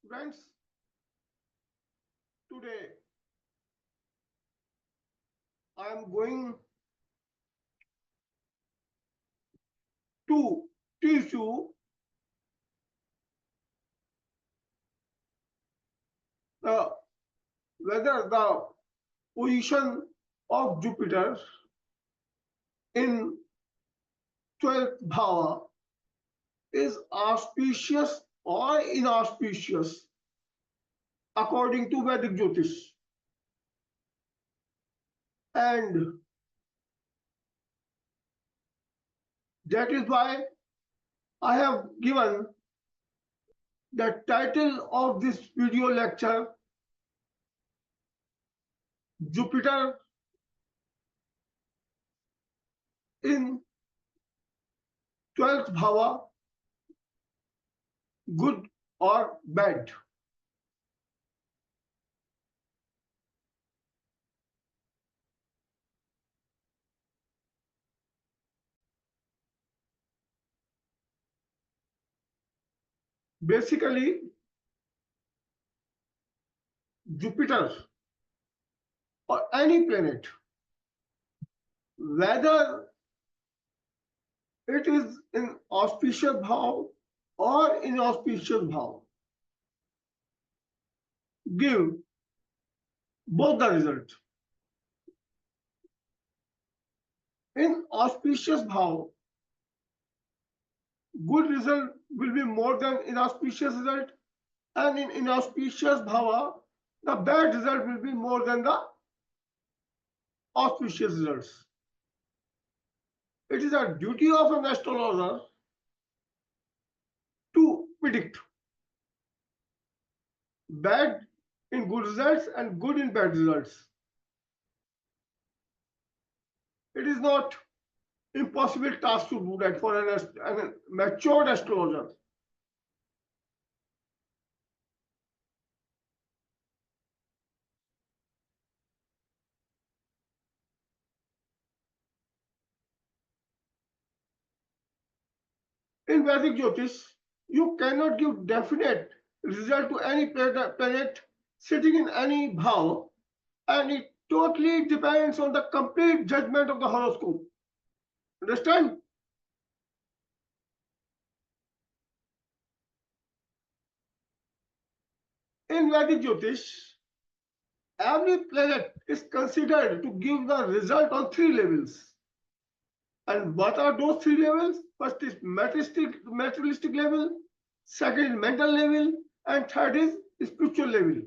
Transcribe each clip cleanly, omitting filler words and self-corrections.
Friends, today I am going to teach you the whether the position of Jupiter in 12th Bhava is auspicious or inauspicious according to Vedic Jyotish. And that is why I have given the title of this video lecture Jupiter in 12th Bhava, good or bad. Basically, Jupiter or any planet, whether it is in auspicious bhav or inauspicious bhav, give both the result. In auspicious bhav, good result will be more than inauspicious result, and in inauspicious bhava, the bad result will be more than the auspicious results. It is a duty of an astrologer to predict bad in good results and good in bad results. It is not impossible task to do that for an matured astrologer. In Vedic Jyotish, you cannot give definite result to any planet sitting in any bhav, and it totally depends on the complete judgment of the horoscope. Understand? In Vedic Jyotish, every planet is considered to give the result on three levels. And what are those three levels? First is materialistic level, second is mental level, and third is spiritual level.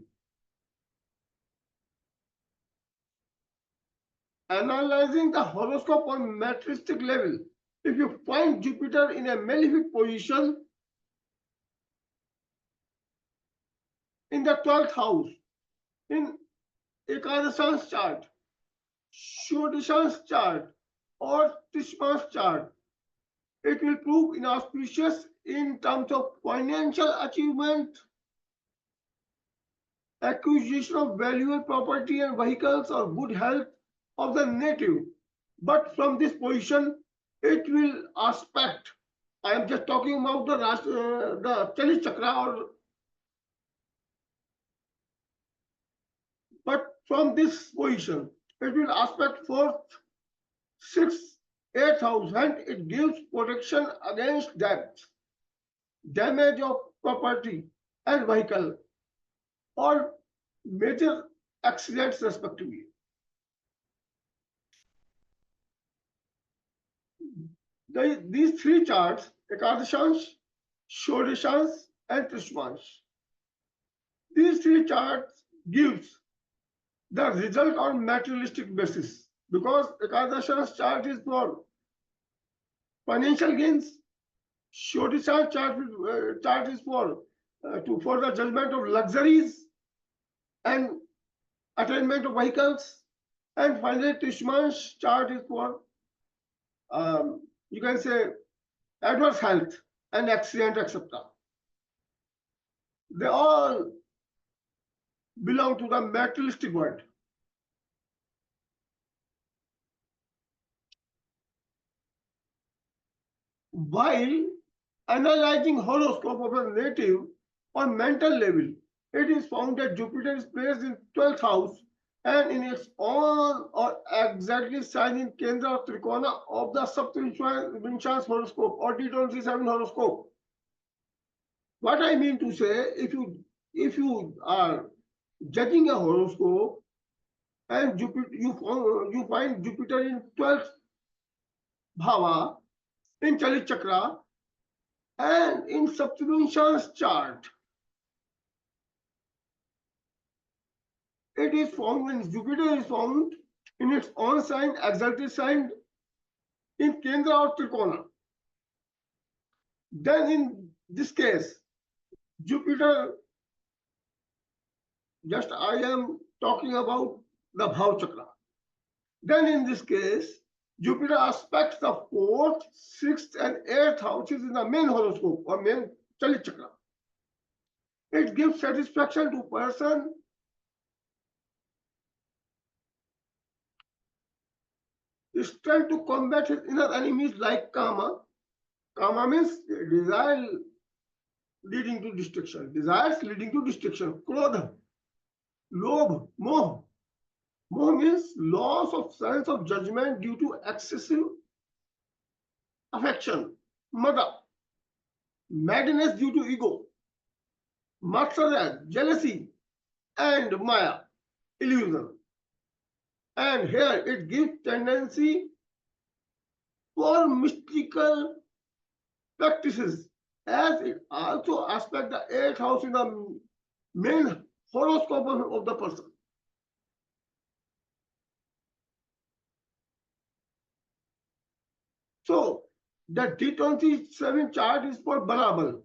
Analyzing the horoscope on materialistic level, if you find Jupiter in a malefic position in the 12th house, in Ekadashan's chart, Shodeshan's chart, or Tishma's chart, it will prove inauspicious in terms of financial achievement, acquisition of valuable property and vehicles, or good health of the native. But from this position, it will aspect. I am just talking about the Chali Chakra, but from this position, it will aspect fourth, sixth, eighth house, and it gives protection against debt, damage of property and vehicle, or major accidents respectively. These three charts, Ekadashansh, Shodeshansh, and Trishmansh, these three charts gives the result on materialistic basis because Ekadashan's chart is for financial gains, Shodeshan's chart is for the judgment of luxuries and attainment of vehicles, and finally Trishman's chart is for you can say adverse health and accident, etc. They all belong to the materialistic world. While analyzing horoscope of a native, On mental level, it is found that Jupiter is placed in 12th house and in its own or exactly sign in Kendra or Trikona of the Saptavishwan's horoscope or D27 horoscope. What I mean to say, if you are judging a horoscope and you find Jupiter in 12th bhava in Chalit Chakra and in Saptavishwan's chart, it is found when Jupiter is found in its own sign, exalted sign in Kendra or Trikona. Then in this case, Jupiter, just I am talking about the Bhav Chakra. Then in this case, Jupiter aspects the fourth, sixth, and eighth houses in the main horoscope or main Chalit Chakra. It gives satisfaction to person, strength to combat his inner enemies like Kama. Kama means desire leading to destruction. Desires leading to destruction. Krodha, Lobh, Moh. Moh means loss of sense of judgment due to excessive affection. Mada, madness due to ego. Matsarya, jealousy. And Maya, illusion. And here it gives tendency for mystical practices as it also aspect the eighth house in the main horoscope of the person. So the D27 chart is for Barabal,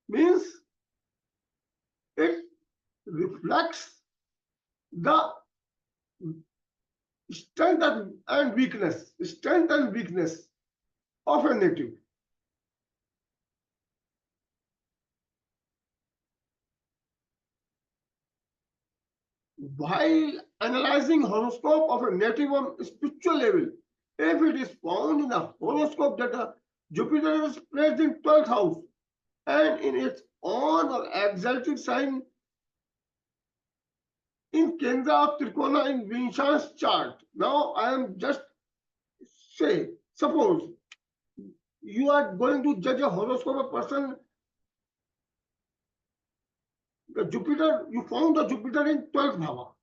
means it reflects the strength and weakness of a native. While analyzing horoscope of a native on spiritual level, if it is found in a horoscope that a Jupiter is placed in 12th house and in its own or exalted sign in Kendra of Trikona in Vinshan's chart. Now I am just say, suppose you are going to judge a horoscope of a person, the Jupiter, you found the Jupiter in 12th bhava.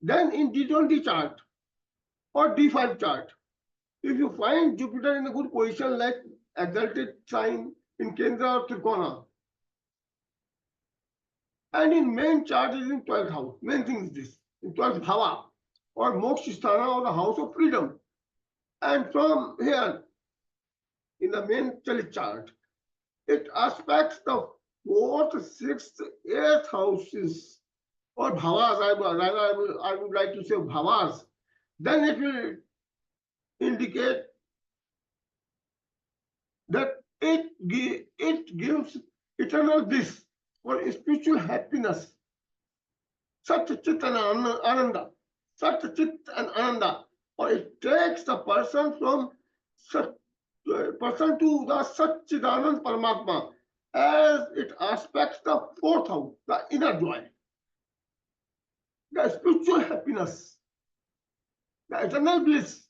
Then in D20 chart or D5 chart, if you find Jupiter in a good position like exalted sign in Kendra or Trikona, and in main chart is in 12th house, main thing is this, in 12th bhava or Mokshisthana or the house of freedom. And from here, in the main Chalit chart, it aspects the fourth, sixth, eighth houses or bhavas. I would like to say bhavas. Then it will indicate that it gives eternal bliss or spiritual happiness. Sat Chit and Ananda. Sat Chit and Ananda. Or it takes the person from person to the Satchidanand Paramatma as it aspects the fourth house, the inner joy, the spiritual happiness, the eternal bliss,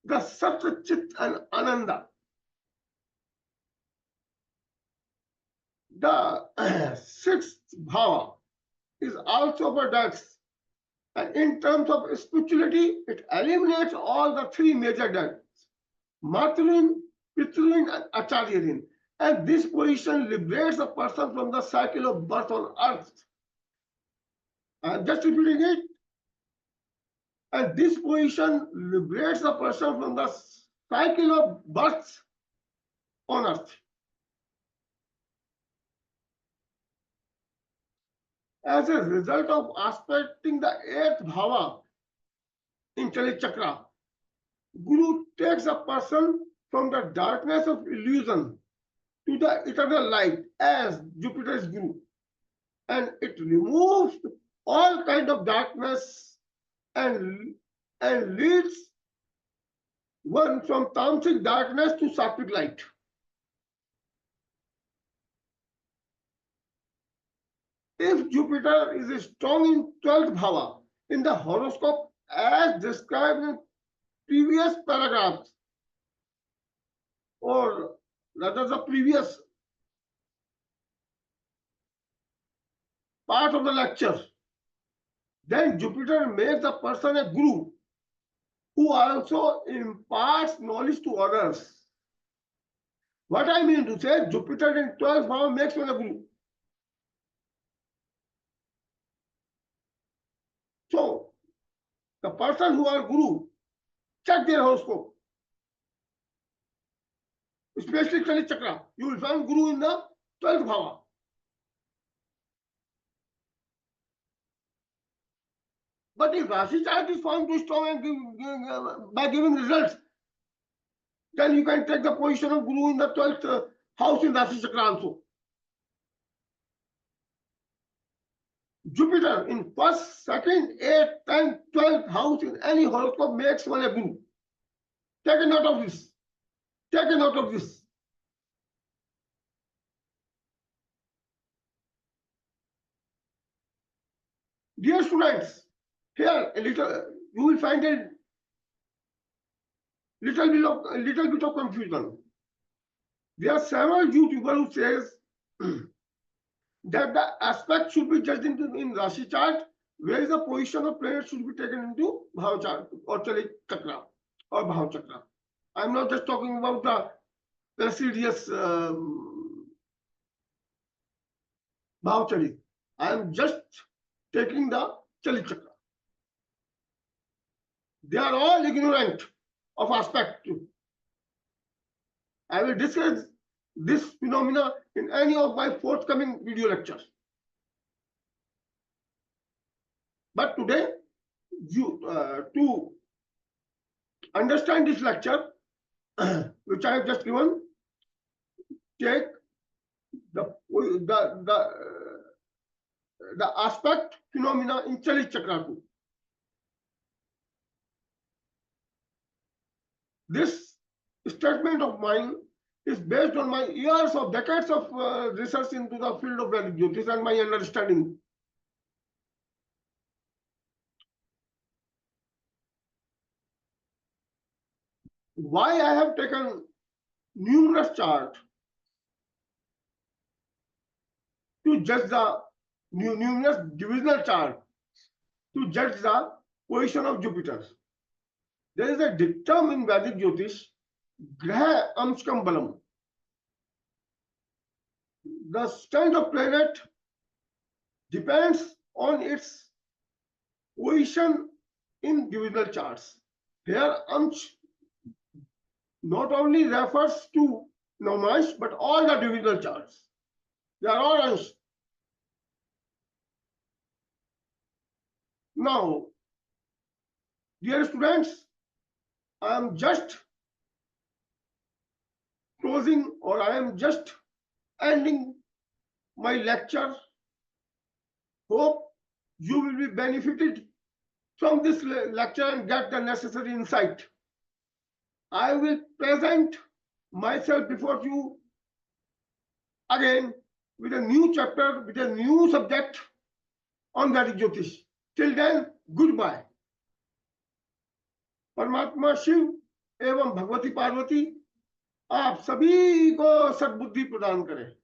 the Sat Chit and Ananda. The sixth bhava is also for debts. And in terms of spirituality, it eliminates all the three major debts, Matrin, Pitrin, and Acharyarin. And this position liberates a person from the cycle of birth on earth. I'm just repeating it. And this position liberates a person from the cycle of birth on earth. As a result of aspecting the eighth bhava in Chalit Chakra, Guru takes a person from the darkness of illusion to the eternal light as Jupiter is Guru. And it removes all kind of darkness and leads one from tamasic darkness to sattvic light. If Jupiter is strong in 12th bhava in the horoscope as described in previous paragraphs, or rather the previous part of the lecture, then Jupiter makes the person a guru who also imparts knowledge to others. What I mean to say, Jupiter in 12th bhava makes one a guru. So, the person who are guru, check their horoscope, especially Kali Chakra. You will find guru in the 12th bhava. But if Rashi chart is found too strong and by giving results, then you can take the position of guru in the 12th house in Rashi Chakra also. Jupiter in first, second, 8th, 10th, 12th house in any horoscope makes one a guru. Take a note of this. Take a note of this. Dear students, here a little you will find a little bit of confusion. There are several YouTubers who says that the aspect should be judged in Rashi chart, where the position of planets should be taken into Bhava chart or Chali Chakra or Bhava Chakra. I'm not just talking about the serious Bhava Chali. I am just taking the Chali Chakra. They are all ignorant of aspect. I will discuss this phenomena in any of my forthcoming video lectures. But today, to understand this lecture, which I have just given, take the aspect phenomena in Chali Chakra too. This statement of mine is based on my years of decades of research into the field of Vedic Jyotish and my understanding. Why I have taken numerous charts to judge the numerous divisional chart to judge the position of Jupiter. There is a dictum in Vedic Jyotish, Graha Amshkam Balam. The stand of planet depends on its position in divisional charts. Here, Amsh not only refers to Namash, but all the divisional charts. They are all Amsh. Now, dear students, I am just closing or I am just ending my lecture. Hope you will be benefited from this lecture and get the necessary insight. I will present myself before you again with a new chapter, with a new subject on Vedic Jyotish. Till then, goodbye. परमात्मा शिव एवं भगवती पार्वती आप सभी को सद्बुद्धि प्रदान करें।